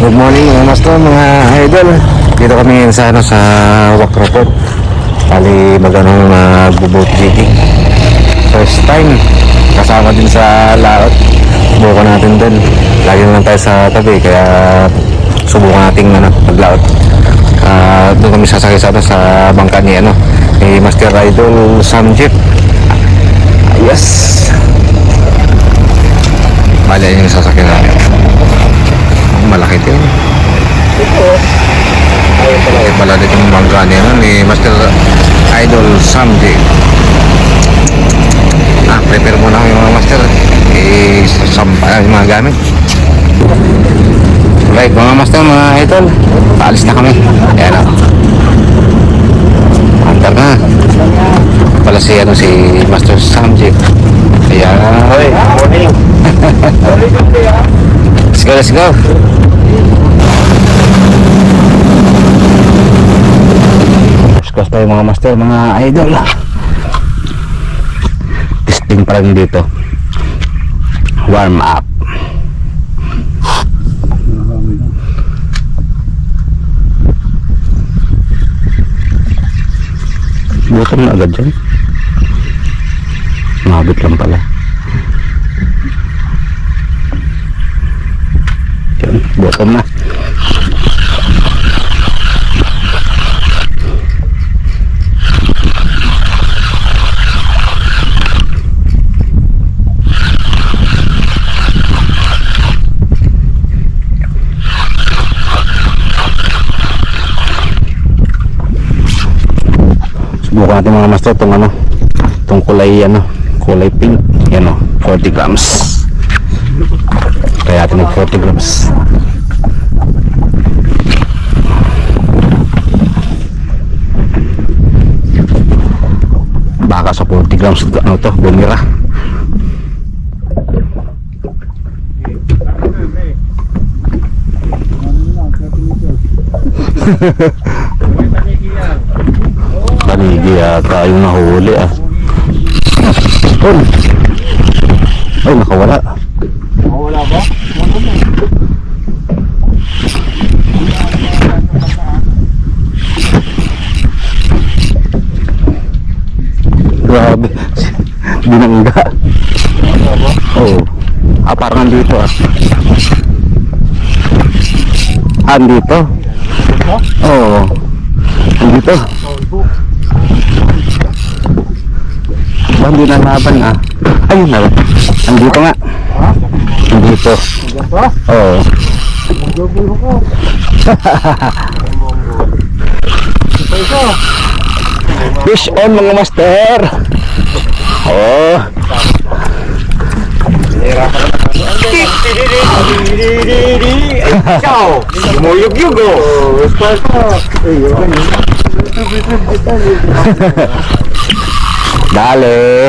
Good morning mga master, mga idol. Dito kami ngayon sa Wak Report. Bali mag-boat jigging. First time kasama din sa laot. Subukan natin din. Lagi lang tayo sa tabi kaya subukan natin maglaot. Doon kami sasakay sa bangka ni ni Master Idol Sam Jeep. Yes. Bali yun yung sasakyan namin. Malaki din. Ay pala dito yung bangka ni Master Idol Sam Jeep. Prepare muna yung mga master. Sampa yung mga gamit. Right mga master, mga idol, paalis na kami. Ayan o. Antar na. Pala si Master Sam Jeep. Ayan. Hey, morning. Let's go. Discuss tayo mga master, mga idol. Testing pa rin dito. Warm up. Bottom na agad dyan. Mabit lang pala. Yan, bottom na. Subukan natin mga master itong kulay kulay pink. Yan 40 grams. Kaya natin mag 40 grams. Baka sa 40 grams bumira. Panigi yata yung nahuli Ay, nakawala. Nakawala ba? Grabe. Binangga. Oo. Parang andito andito. Oo. Andito. Hindi na laban ayun na. Andito nga. Andito. Oo. Fish on mga master. Oh. Ciao! Muyug-yugo! Dale.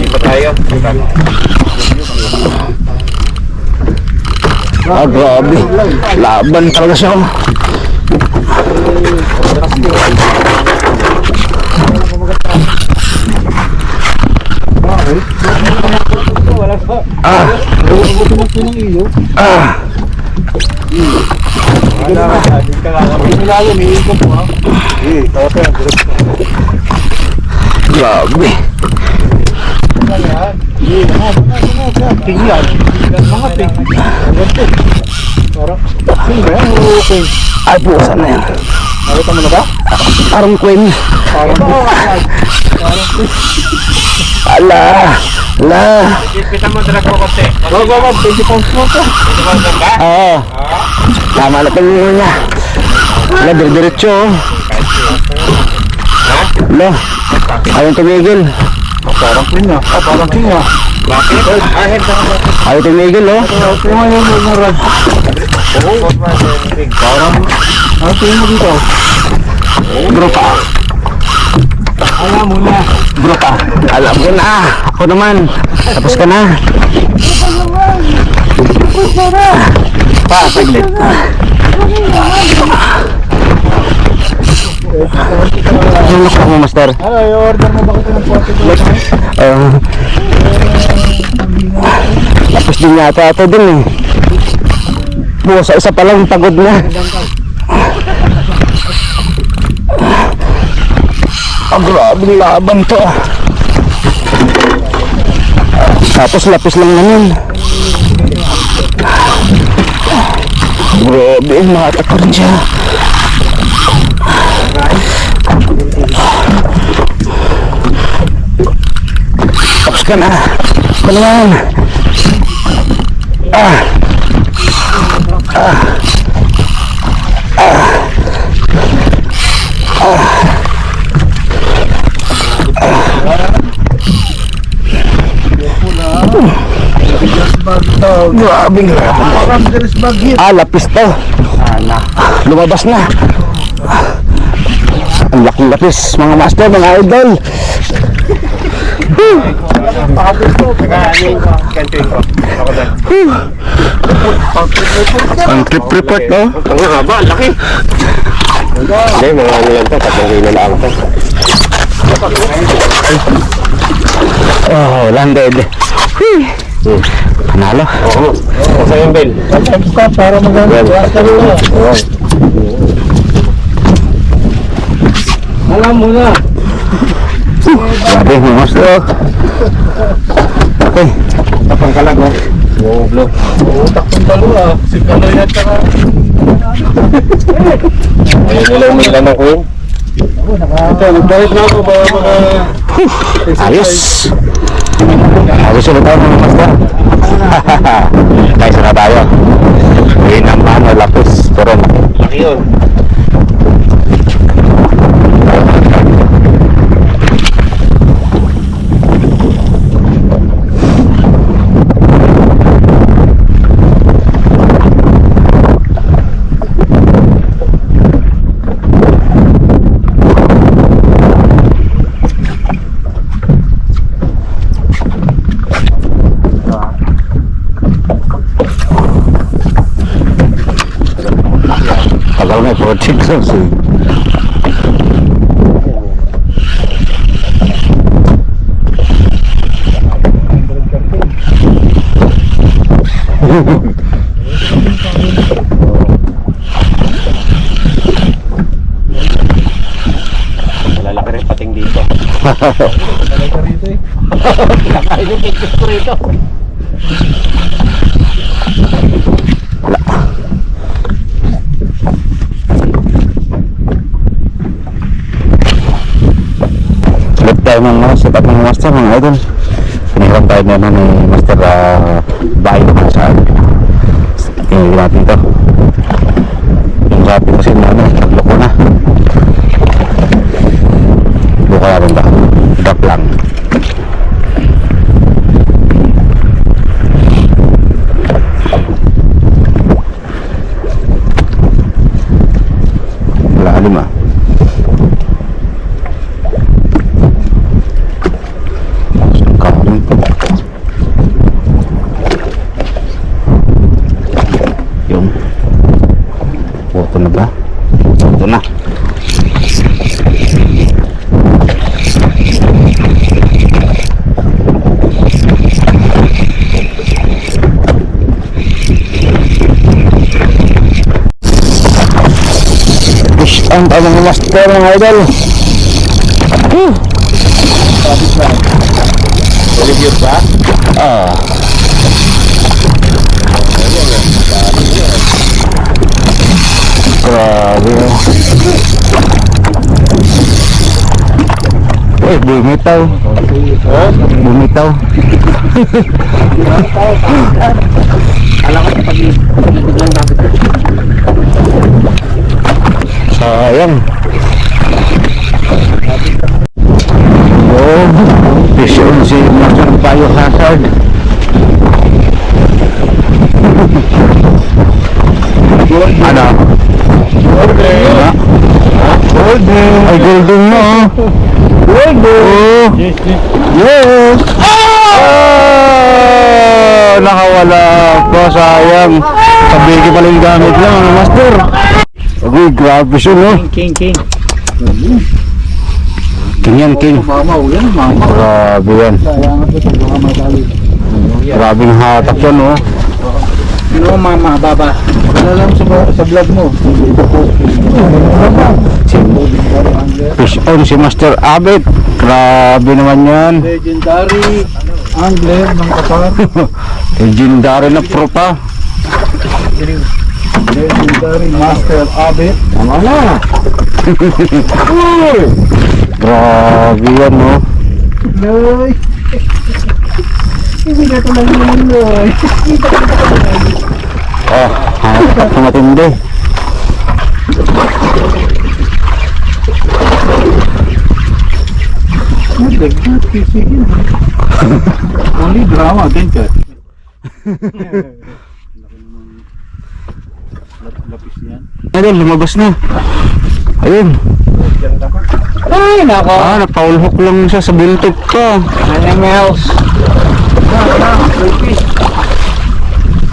Iba tayo. Grabe. Laban talaga siya. Grabe. Ay po, saan na yan? Nakita mo na ba? Parang queen. Ala. Kita mo talaga ko kasi. Wag, 20 pounds mo to. 20 pounds ba? Oo. Tama na pagmino niya. Ala, diretso. Ala, ayaw tumigil. Parang king na. Parang king na. Bakit? Ayaw tumigil, Parang ano tingin mo dito? Grupa. Alam mo na. Grupa. Alam ko na. Ako naman. Tapos ka na. Saglit. Ano ko mo, master? Ano, i-order mo ba kita ng 40 dollars? Tapos din yata ito din eh. Sa isa pa lang pagod na. Grabing laban to ah. Tapos lapis lang naman. Grabe, matakar siya. Tapos ka na. Ano yan? Grabe, grabe. Lapis to. Lumabas na. Ang laking lapis, mga master, mga idol. Ang trip report, no? Ang haba, laki. Hindi, mga ano lang to, 3 kilo lang to. Oh, landed. Panalo. Oo. Kasi yung bell. Para maganda. Alam mo na. Grabe, mga master. Okay. Tapang kalag, no? Oo, blue. Utak ng dalawa. Si Kaloy at saka. Ayun nila umila ng queen. Ito, nagbalik na ako para mga... Ayos. Ayos ulit tayo, mga master. Guys, na tayo. Uwi ng ano, lapis. Pero Laki yun. tagal na, 40 grams eh. Malalaki rin pating dito. Talaga rito eh. Nakain yung pictures ko rito. Ulit tayo mga setup ng master, mga idol. Pinihiram tayo na ni master bahay naman sa tingin natin to. Yung sabi kasi namin, nagloko na. Buka natin to. Drop lang. Lalim ah. Karin to. Yung photo na ba? Photo na. Push on tayo mga master, mga idol. Review ba? Ah. Grabe. Eh, bumitaw. Bumitaw. Alam ko pag biglang dapat. Sayang. Oh, vision si Master Biohazard. Ano? Okay. Golden. Ay, golden mo. Golden. Yes, yes. Yes. Oh! Nakawala pa, sayang. Sabiki pala yung gamit lang, ano, Master? Okay, grabe siya, no? King. King yan, king. Mamaw yan, mamaw. Grabe yan. Kaya nga ito, baka madali. Grabing hatak yan, oh. Ano mama, baba? Wala lang sa vlog mo. Fish on si Master Abet. Grabe naman yan. Legendary angler ng Qatar. Legendary na pro pa. Legendary Master Abet. Tama na. Grabe yan, no? Noy! Hindi na ito lang yun, Noy. Oh, hatak na matindi. Only drama, attention. Lapis yan. Ayun, lumabas na. Ayun. Ay, nako. Ah, napaul hook lang siya sa buntot ka. Anyang else?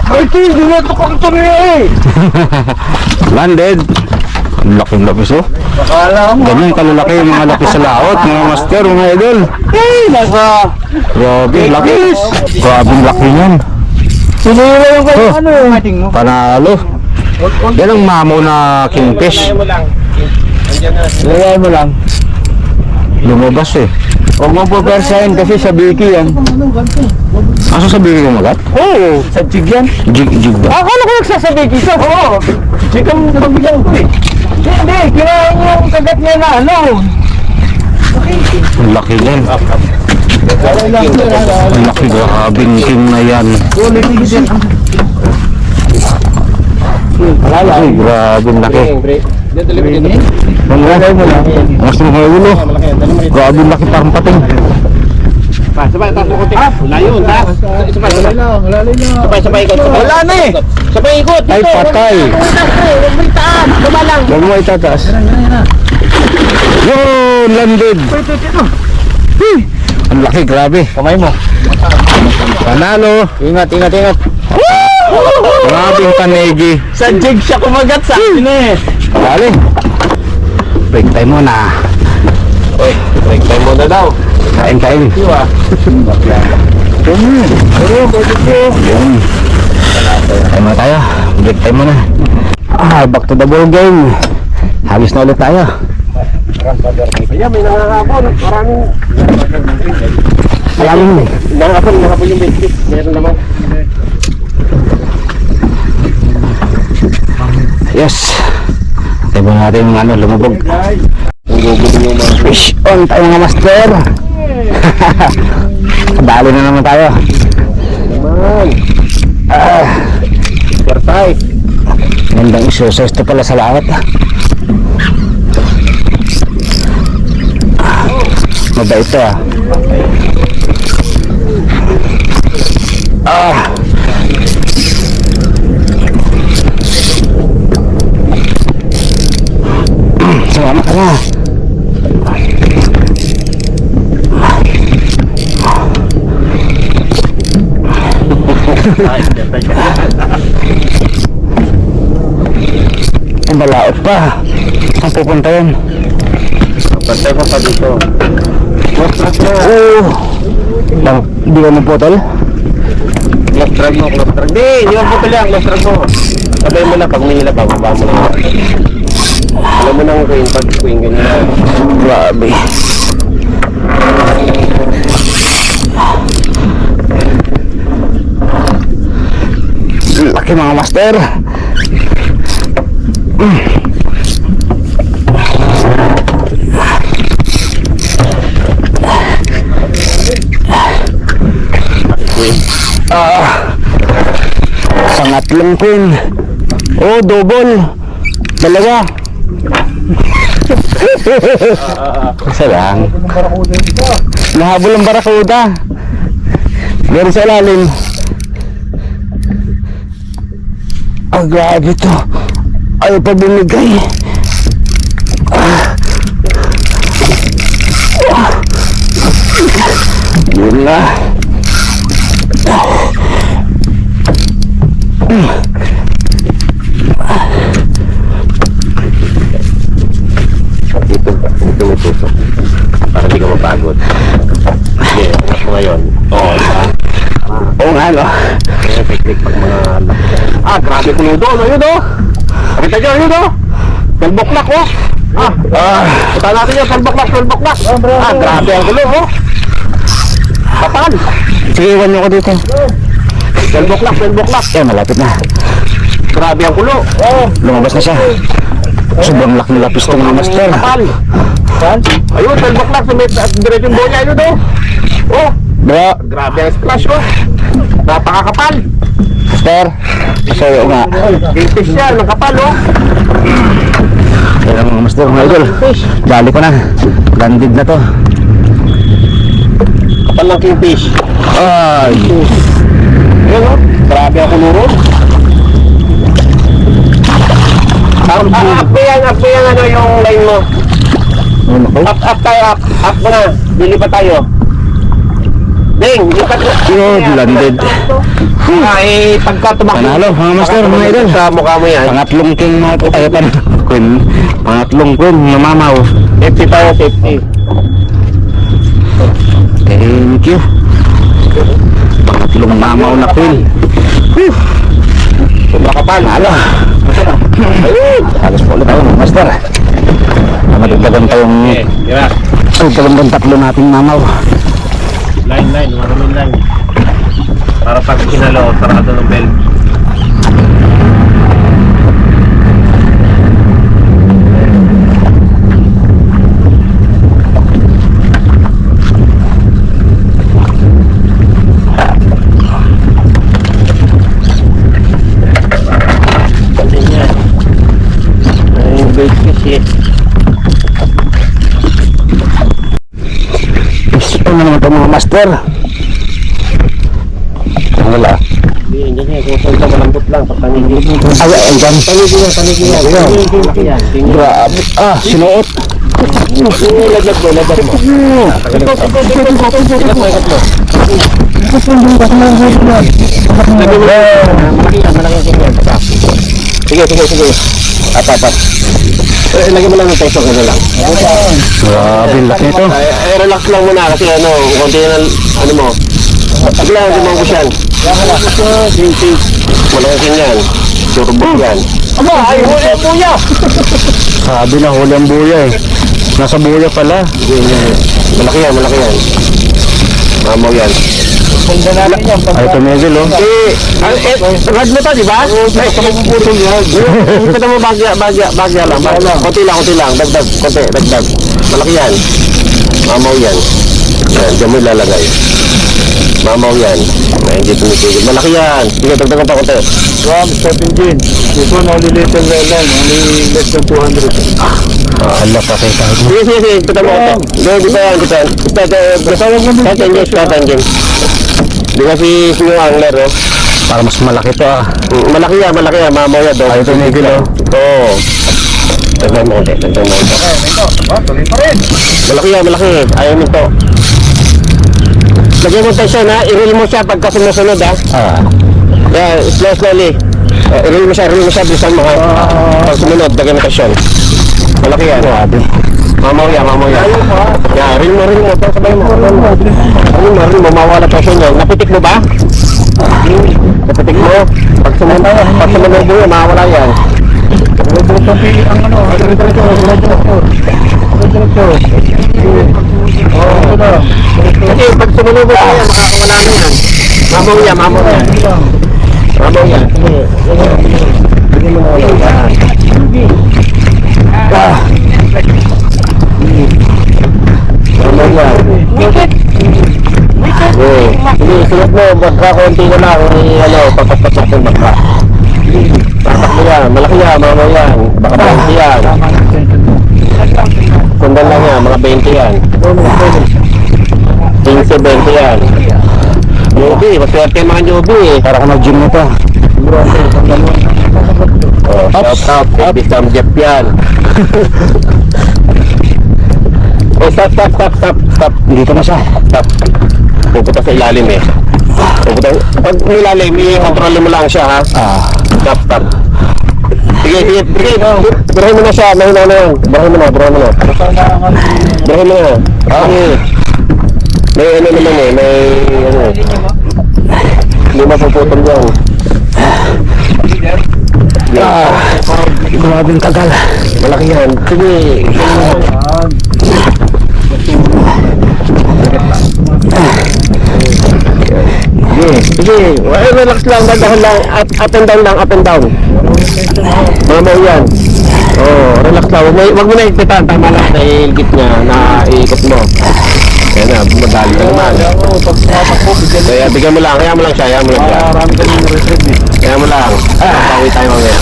Ay, hindi na ito kang tuloy eh. Landed. Ang laking lapis, oh. Akala mo. Ganyan kalalaki yung mga lapis sa laot, mga master, mga idol. Ay, nako. Grabe, lapis. Grabe laki yan. Sinira yung kayo, Oh. ano yung ating mo? Panalo. Yan ang mamo na kingfish. Lagay mo lang. Lumabas eh. Huwag mo pupersahin kasi sa biki yan. Aso sabihin ko magat? Oo, sa jig yan. Jig ba? Akala ko nagsasabi dito. Oo. Jig ang nabigyan ko eh. Hindi, kinain yung kagat niya na ano. Ang laki yan. Ang laki, grabing king na yan. Ay, grabe laki. Lagay mo lang. Mas mga ulo. Grabe laki parang pating. Sabay, taas mo konti. Layo, taas. Sabay, sabay. Sabay, sabay ikot. Wala na eh. Sabay ikot. Ay, patay. Huwag mo itaas. Baba lang. Huwag mo itataas. Yun, landed. Ang laki, grabe. Kamay mo. Panalo. Ingat, ingat, ingat. Grabing panegi. Sa jig siya kumagat sa akin eh. Galing. Break time muna. Uy, break time muna daw. Kain. Yun. Kain muna tayo. Break time muna. Back to the ball game. Halos na ulit tayo. Kaya may nangangapon. Maraming eh. Nangangapon yung bench. Meron naman. Yes. Tayo ba natin yung ano, lumubog. Fish on tayo mga master. Dali na naman tayo. Perfect. Gandang exercise to pala sa lahat. Mabait to ah. Sumama ka na. Ang balaot pa. Saan pupunta yan? Pantay mo pa dito. Oo. Hindi ka naputol? Close drag mo, close drag. Hindi mo putol yan, close drag mo. Sabay mo na pag may hila, bababa mo na. Alam mo nang queen, pag queen ganyan. Grabe. Laki mga master. Pangatlong queen. Oh, double. Dalawa. Isa lang. Nahabol ang barakuda. Meron sa ilalim. Ang grabe to. Ayaw pa bumigay. Yun na. Dito tusok. Para hindi ka mapagod. Sige, angat mo ngayon. Oo, diba? Oo nga. Ano? Ayan, technique pag mga grabe ko yun doon. Ayun oh. Nakita nyo, ayun oh. 12 o'clock oh. Punta natin yun, 12 o'clock. Grabe ang gulo oh. Kapal. Sige, iwan nyo ko dito. 12 o'clock. Eh, malapit na. Grabe ang gulo. Lumabas na siya. Sobrang laki ng lapis itong master. Kapal. Ayun, 12 o'clock. Diretso yung boya yun oh. Oh, Bro, grabe ang splash oh. Napakakapal. master. Masayo nga. Kingfish yan, ang kapal oh. Kaya mga master, mga idol. Dali ko na. Landed na to. Kapal ng kingfish. Ay. Ayun oh, grabe ang kuluro. Up yan ano yung line mo. Up tayo, up mo na. Bili pa tayo. Ding, lipat mo. Yun, landed. Pagka tumakbo. Panalo, mga master, mga idol. Sa mukha mo yan. Pangatlong king mga to. Ay, pangatlong queen, namamaw. Safety tayo, safety. Thank you. Pangatlong mamaw na queen. Makapal. Panalo. Ayun. Alas po ulit tayo, mga master. Madagdagan tayong Diba? dalawang tatlo nating mamaw. Line, maraming line. Para pag kinalo, sarado ng bell. Gusto na naman ito mga master. Wala. Hindi niya, kung saan ka malambot lang, pag tanigin. Ay, ay, dyan. Tanigin yan. Grabe. Sinuot. Laglag mo. Sige. Apat. Lagyan mo lang ng peso ko na lang. Grabe, laki ito. Relax lang muna kasi konti na, mo. Bigla, limang ko siyan. Malaking yan. Turbo yan. Aba, ay, huli ang buya! Sabi na huli ang buya eh. Nasa buya pala. Malaki yan. Mamaw yan. Ay, tumigil oh. Rad mo to, di ba? Ay, kamapuputol yan. Ito mo bagya lang. Konti lang. Dagdag. Malaki yan. Mamaw yan. Yan, dyan mo ilalagay. Mamaw yan. Ay, hindi tumitigil. Malaki yan. Sige, dagdagan pa konti. Swam, step engine. This one only little lang, only less than 200. Hala, patay tayo. Sige. Kita mo ito. Hindi pa yan. Start engine. Di kasi yung angler, oh. Para mas malaki to ah. Malaki yan. Mamaw yan. Ay, tumigil oh. Oo. Dagdagan mo konti. Tuloy pa rin. Malaki. Ayaw mo ito. Lagyan mo tension ha. I-roll mo siya pagka sumusunod ha. Yeah, slowly. I-roll mo siya. Bilisan mo ha. Pag sumunod, lagyan mo tension. Malaki yan. Grabe. Mamaw yan. Yeah, roll mo. Sabay mo. Roll mo. Mawala tension yan. Napitik mo ba? Napitik mo. Pag sumunod mo yan, mawala yan. Kasi pag sumunod mo yan, makakawala na yan. Mamaw yan. Mamaw yan. Sige mo na yan. Mamaw yan. Sige, sunod mo. Baka konti na lang. Papapapak yung baka. Tatakbo yan. Malaki yan. Mamaw yan. Baka 20 yan. Sundan lang yan. Mga 20 yan. 15-20 yan. Joby, maswerte yung mga Joby eh. Para ka mag-gym nito. Up. Baby Sam Jeff yan. Stop. Dito na siya. Stop. Pupunta sa ilalim eh. Pag ilalim, i-control mo lang siya ha. Stop. Sige. Birahin mo na siya. Birahin mo na. May ano naman eh. May ano. Hindi mapuputol yan. Grabing tagal. Malaki yan. Sige. Sige. Relax lang. Dandahan lang. Up and down lang. Up and down. Mamaw yan. Oh, relax lang. Wag mo na ikitan. Tama lang sa ilgit niya na iikot mo. Kaya na, madali ka naman. Kaya bigyan mo lang. Kaya mo lang siya. Kaya mo lang siya. Marami ka nang reserve eh. Kaya mo lang. Pawi tayo mamaya.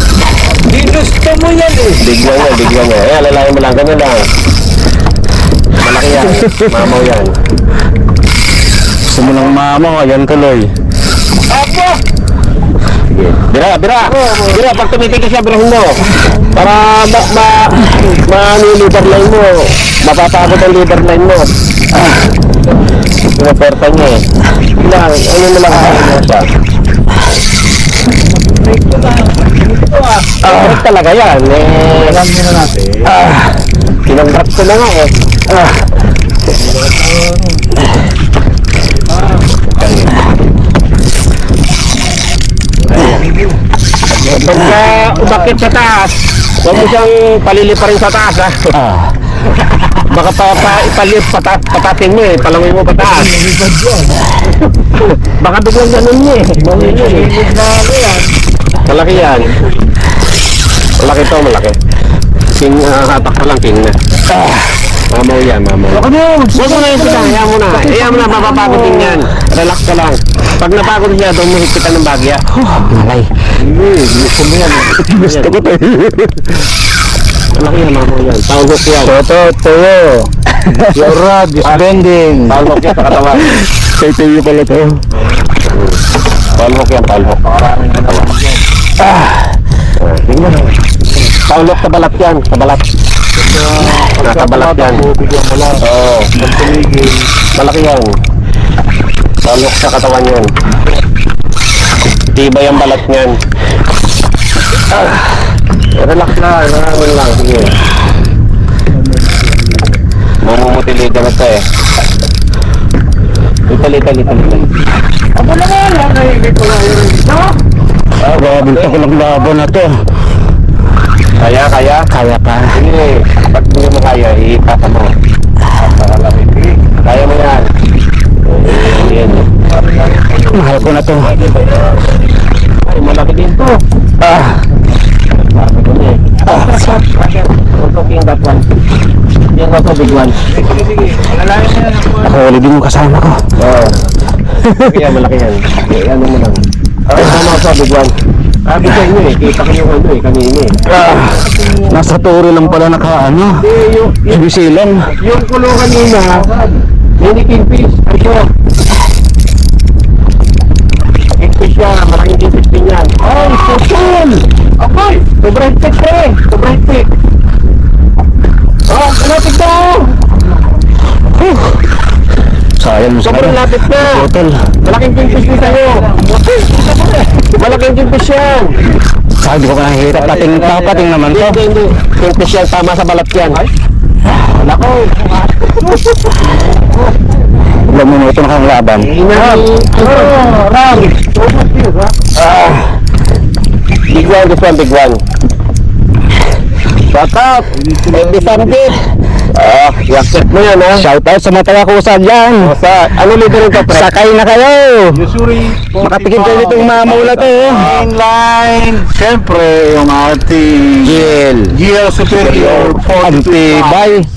Di gusto mo yan eh. Bigyan niya, bigyan niya. Kaya lalayan mo lang. Ganyan lang. Malaki yan. Mamaw yan. Gusto mo lang mamaw, ayan tuloy. Apo! Sige. Bira, bira. Bira, pag tumitigil siya, birahin mo. Para ano yung leader line mo. Mapapagod ang leader line mo. Pinaperta niya eh. Bilang, ano na lang kaya mo siya. Correct talaga yan. Alam nyo na natin. Kinongrats ko na nga eh. Pagka umakit sa taas, huwag mo siyang palilipa rin sa taas ha. Baka patatin mo eh, palangay mo pataas. Baka biglang ganun niya eh. Malaki yan. Malaki to, malaki. King, hatak pa lang, king na. Mamaw yan, mamaw. Huwag mo na yung kita, hayaan mo na. Hayaan mo na, mapapagod din yan. Relax ka lang. Pag napagod siya, doon mo hipitan ng bagya. Malay. Gusto mo yan. Gusto ko to. Malaki yan, mamaw yan. Pound hook yan. Tuyo. Your rod is bending. Pound hook yan sa katawan. Kay tuyo pala to. Pound hook yan, pound hook. Tingnan mo. Pound hook sa balat yan, sa balat. Nasa balat yan. Bigyan mo lang. Oo. Pagtumigil. Malaki yan. Pound hook sa katawan yan. Tibay ang balat niyan. Relax na, relax lang. Sige. Mamumutili ka na ito eh. Litali. Ako naman lang. Nahigit ko na yun. No? Grabe sa kulang laban na to. Kaya? Kaya pa. Sige. Pag hindi mo kaya, iipasa mo. Kaya mo yan. Yan. Mahal ko na to. Ay, malaki din to. Malaki din eh. King that one. Yan ako, big one. Sige. Alalayan na yan. Ako ulit din yung kasama ko. Oo. Kaya malaki yan. Ano mo lang. Sama ako, big one. Sabi sa inyo eh, kita ko yung ano eh, kanina eh. Nasa turo lang pala nakaano. Ibisilong. Yung kulo kanina, mini kingfish, ito. Kingfish yan, malaking kingfish din yan. Ay, so cool! Okay, sobrang higpit eh, sobrang higpit. Oh, malapit na! Sayang mo Sobrang lapit na! Hotel. Malaking kingfish din sa'yo. Malaking kingfish yan. Saka di ko pa nakikita. Pating naman to. Hindi. Kingfish yan, tama sa balat yan. Wala ko. Ilang minuto na kang laban. Ram! Big one, this one, big one. Shout out! Happy Sunday! I-accept mo yan ha. Shout out sa mga taga-kusad dyan. Ano libre nito, pre? Sakay na kayo. Yusuri. Makatikim kayo nitong mamaw na to. Mainline. Siyempre, yung ating GL Superior 42. Antibay.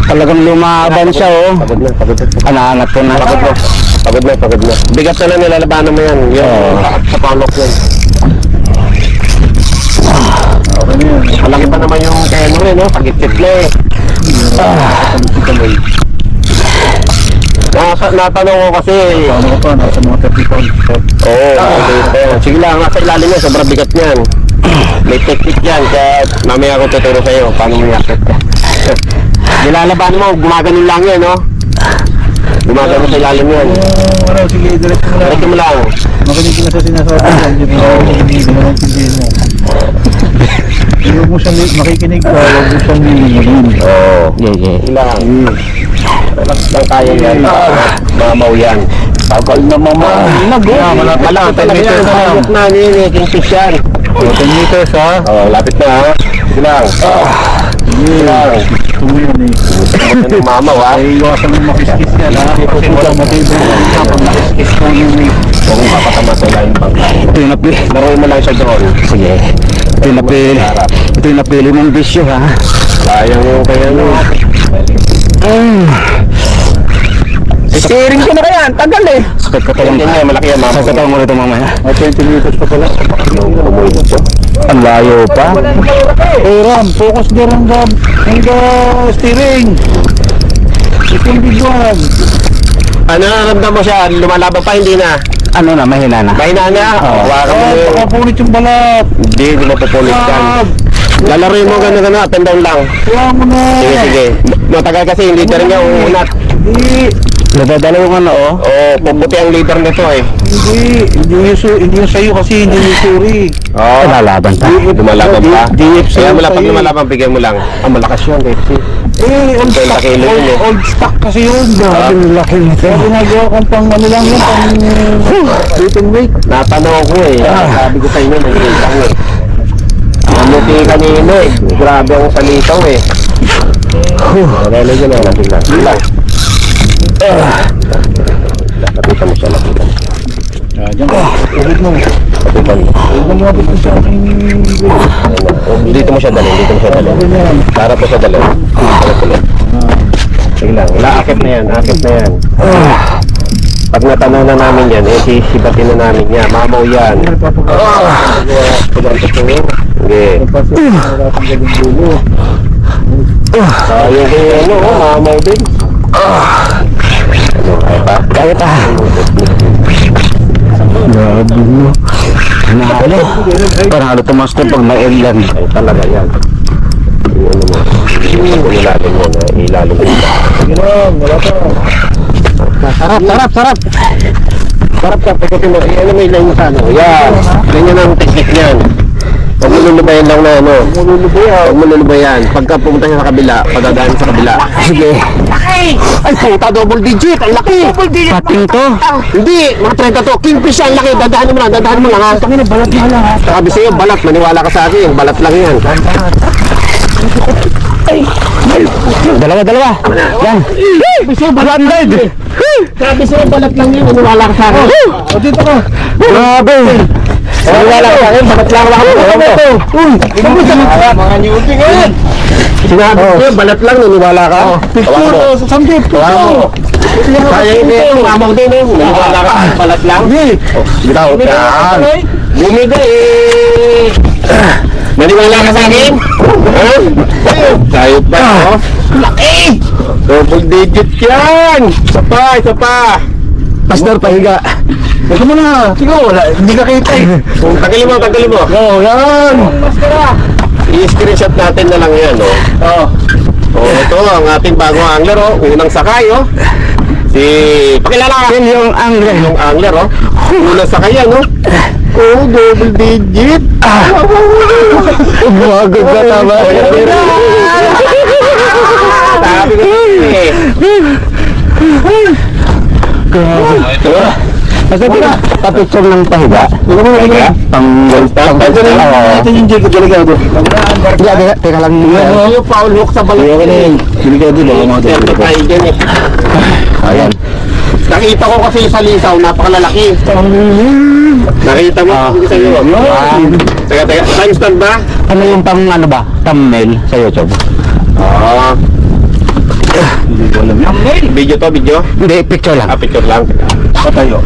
Talagang lumaban siya oh. Pagod na. Anaanap ko na. Pagod na. Bigat na lang nilalabanan mo yan. Yung sa palok yan. Okay na yun. Malaki pa naman yung kaya mo rin, no? Pagit-kitle. Natanong ko kasi. Paano ka pa? Nasa mga 35. Oo, sige lang, nasa ilalim yan, sobrang bigat niyan. May technique yan, kaya mamaya ako tuturo sa'yo paano mo yakit ka. Nilalaban mo, gumaganon lang yan, no? Gumaganon sa ilalim yan. Ano, sige, direct mo lang. Direct mo lang. Makinig ka na sa sinasabi yan. Hindi mo naintindihan mo. Huwag mo siyang makikinig ka, huwag mo siyang nilingin. Oo. Yeah. Sige lang. Relax lang tayo yan. Mamaw yan. Tagal na mamahinag eh. Malaki talaga yan. Hayop na kingfish yan. 10 meters ha. Oh, lapit na ha. Sige lang. Sige lang. Tumiyan eh. Ito ng mama ha. Ay, iwasan mo makiskis yan ha. Kasi wala matibay na pag nakiskis ko yung may... Huwag mong papatama sa ilalim bangka. Ito yung napili. Laruin mo lang siya doon. Sige. Ito yung napili. Ito yung napili ng bisyo ha. Sayang yung kaya no. Steering ko na kaya. Tagal eh. Sakit ka Yan yan, malaki yan mama. Sakit mo ulit mamaya. 20 meters pa pala. Umuwi siya. Ang layo pa. Eh Ram, focus there on the steering. Itong biguan. Ano naramdam mo siya? Lumalaban pa, hindi na. Ano na, mahina na. Mahina na. Hawakan mo yun. Pakapunit yung balat. Hindi mo pupulit yan. Lalaroin mo gano'n up and down lang. Kaya mo na. Sige, sige. Matagal kasi yung leader niya uunat. Hindi. Nadadala yung ano oh. Oo, puputi ang leader nito eh. Hindi yung sa'yo kasi hindi yung suri. Oo. Lalaban pa. Lumalaban pa. DFC Kaya mo lang pag sa'yo. lumalaban, bigyan mo lang. Ang malakas yun, DFC. Old Kaya stock. laki yun eh. Old stock kasi yun. Grabe yung laki nito. Kaya ginagawa kong pang ano lang yun, pang sitting weight. Natanong ko eh. Sabi ko sa inyo, may isang eh. Namuti kanino eh. Grabe ang salitaw eh. Nalagyan na lang sila. Sila. Lapitan mo siya, lapitan. Diyan ka. Ubid mo. Lapitan mo. Huwag mo lumapit mo sa aking... Dito mo siya dalhin, dito mo siya dalhin. Para po siya dalhin. Para po lang. Sige lang, akit na yan, akit na yan. Pag natanaw na namin yan, eh sisibatin na namin yan. Mamaw yan. Sige. Sayang ko yung ano, mamaw din. Ano, kaya pa? Kaya pa. Grabe mo. Nahalo. Parang halo tumasto pag nailan. Ay talaga yan. Yung ano mo, yung ilalim mo na ilalim mo. Sige lang, wala pa. Sarap, sarap, sarap. Sarap ka, pagkasin mo, ano may line mo sa ano? Yan, ganyan ang technique niyan. Huwag mo lulubayan lang na ano. Huwag mo lulubayan. Pagka pumunta siya sa kabila, pagdadaan sa kabila. Sige. Ay, puta, double digit, ang laki. Pating to. Hindi, mga 30 to. Kingfish yan, laki. Dadahanin mo lang ha. Tangin na, balat na lang ha. Sabi sa'yo, balat. Maniwala ka sa akin, balat lang yan. Dalawa. Yan. Sabi sa'yo, balat lang yan. Sabi sa'yo, balat lang yan. Maniwala ka sa akin. O, dito ka. Grabe. Maniwala ka sa akin, balat lang ako. Mga newbie ngayon. Sinabi sa'yo, balat lang. Maniwala ka. Picture, samgip. Picture. Sayang hindi, mamaw din eh. Maniwala ka, balat lang. Bitaw, yan. Bumigay eh. Maniwala ka sa akin? Ha? Sayot ba? Oh? Laki! Double digit yan! Isa pa! Pastor, pahiga. Ito mo na. Sige, wala. Hindi ka kita eh. Tagalin mo. Oo, yan. I-screenshot natin na lang yan, oh. Oo. Oh, ito ang ating bagong angler, oh. Unang sakay, oh. Pakilala ka. Yung angler. Yung angler, oh. Unang sakay yan, oh. Oh, double digit. Umagod ka tama. Sabi ko eh. Basta pa-picture ng pahiga. Pahiga? Ito yung Jacob Delegado. Teka lang. Yung foul hook sa balik. Delegado ba? Siyempre tayo dyan eh. Ayan. Nakita ko kasi sa lisaw, napakalalaki. Nakita mo? Isa yun. Teka. Timestamp ba? Ano yung pang ano ba? Thumbnail sa YouTube? Oo. Video to, video? Hindi, picture lang. Picture lang. Patayo.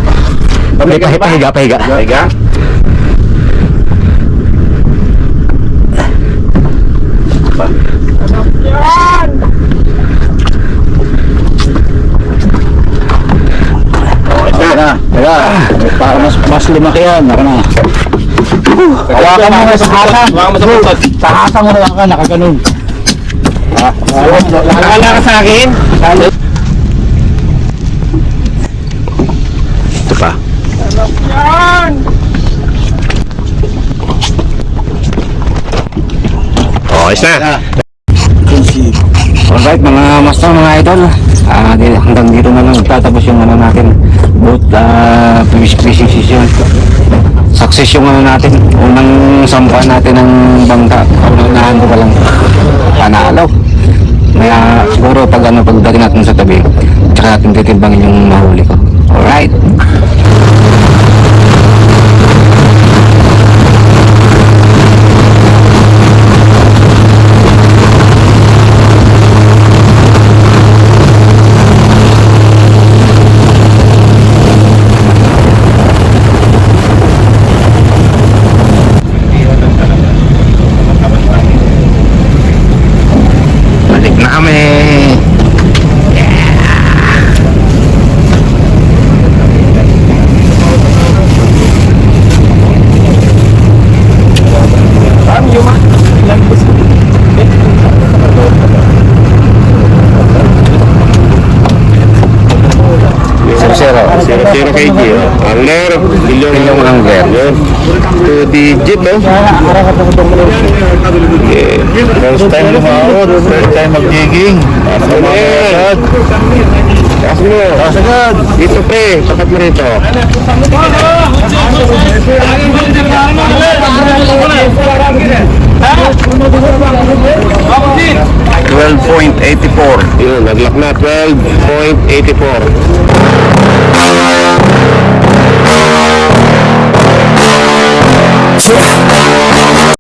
Pahiga. Pahiga? Teka. Para mas lumaki yan. Naka na. Hawakan mo na sa hasa. Hawakan mo sa putot. Sa hasa mo na lang ka. Nakaganon. Nakakala ka sa akin? Ito pa. Oh, isa na. Alright mga master, mga idol. Hanggang dito na lang tatapos yung ano natin, boat precision. Success yung ano natin, unang sampa natin ng bangka, unahan ko pa lang, panalo. Kaya siguro pagdating natin sa tabi, tsaka natin titimbangin yung mahuli ko. Alright. Balik na kami. 0 kg. Angler, Pinyong angler. 2 digit, oh. Okay. First time lumahod, first time mag-jigging. Taas mo yan. Taas mo. Taas agad. Dito, pre. Tapat mo rito. 12.84. Yun, naglock na. 12.84.